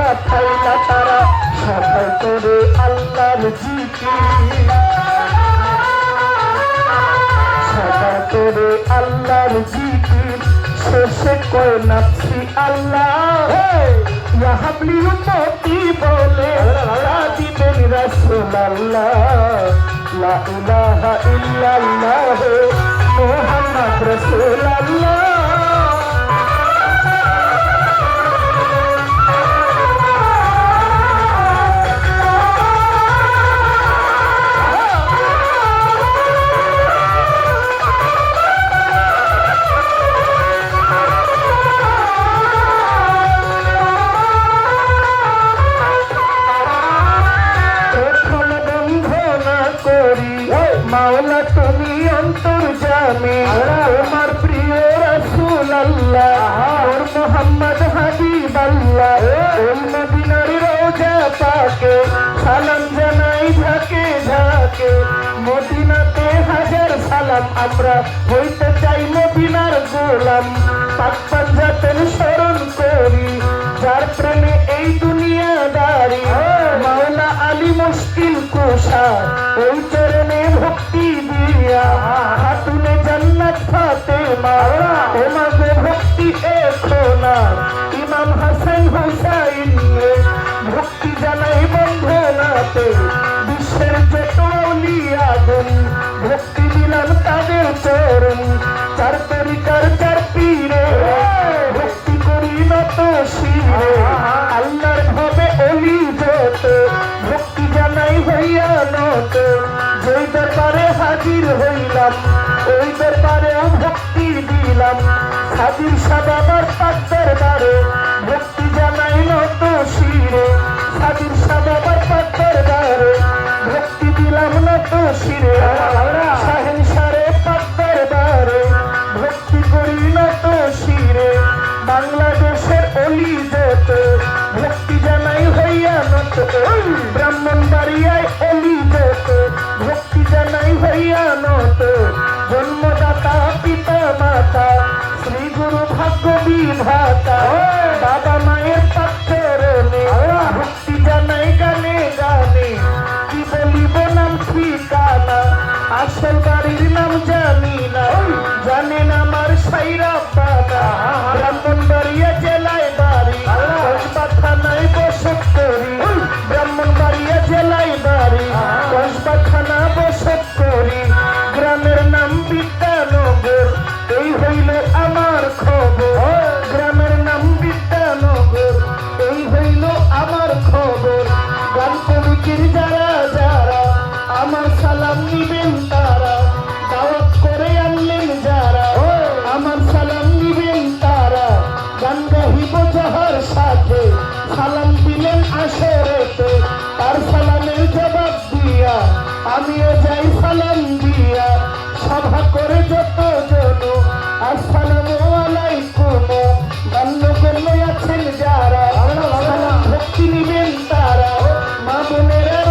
পাঠাইলা তারা সবাই করে আল্লাহর জিকির সবাই করে আল্লাহর জিকির শেষে কয় নাফসি আল্লাহ ইয়া হাবলি উম্মতি বলে দিবেন রাসূলুল্লাহ লা ইলাহা ইল্লাল্লাহ মুহাম্মদ রাসূলুল্লাহ মাওলা তুমি অন্তর্যামী তোমার প্রিয় রাসূলুল্লাহ নূর মুহাম্মদ হাবিবাল্লাহ ওই মদিনার রওজা পাকে সালাম জানাই ঝাঁকে ঝাঁকে মদিনাতে হাজার সালাম আমরা হইতে চাই মদিনার গোলাম পাক পাঞ্জাতের স্মরণ করি যার প্রেমে এই দুনিয়াদারি মাওলা আলী মুশকিল কুশা ওই চরণে ভক্তি দিয়া খাতুনে জান্নাত ফাতেমা তোমাকে ভক্তি এখনা ইমাম হাসান হুসাইন ভক্তি জানাই বন্ধনাতে বিশ্বের যত আউলিয়াগণ ভক্তি দিলাম তাদের চরণ চার তরিকার চার পীরে ভক্তি করি নত শিরে আল্লাহর ভাবে অলি যত ভক্তি জানাই হইয়া নত যেই দরবারে হাজির হইলাম ওই দরবারেও ভক্তি দিলাম হাজির সাবাবার পাক দরবারে ভক্তি জানাই নত শিরে হাজির সাবাবার পাক দরবারে ভক্তি দিলাম নত শিরে শাহেন সারে পাক দরবারে ভক্তি করি নত শিরে বাংলাদেশের অলি যত ভক্তি জানাই হইয়া নত ব্রাহ্মণবাড়িয়ায় অলি যত ভক্তি জানাই হইয়া নত জন্মদাতা পিতা মাতা শ্রী গুরু ভাগ্য বিধাতা বাবা মায়ের পাত্রনে ভক্তি জানাই গানে গানে কি বলিব নাম ঠিকানা আসল বাড়ির নাম জানি না জানেন আমার সাইরা পানা ব্রাহ্মণবাড়িয়া জেলায় বাড়ি কসবা থানায় বসত করি ব্রাহ্মণবাড়িয়া জেলায় বাড়ি কসবা থানা বসত করি গ্রামের নাম বিদ্যানগর এই হইল আমার খবর গ্রামের নাম বিদ্যানগর এই হইল আমার খবর গান কমিটির যারা যারা আমার সালাম নিবেন তারা দাওয়াত করে আনলেন যারা আমার সালাম নিবেন তারা গান গাহিব যাহার সাথে সালাম দিলেন আসরেতে তার সালামের জবাব দিয়া আমিও যাই সালাম দিয়া সভা করে যত জন আসসালামু আলাইকুম গণ্য আছেন যারা সালাম ভক্তি নিবেন তারা মা বোনেরা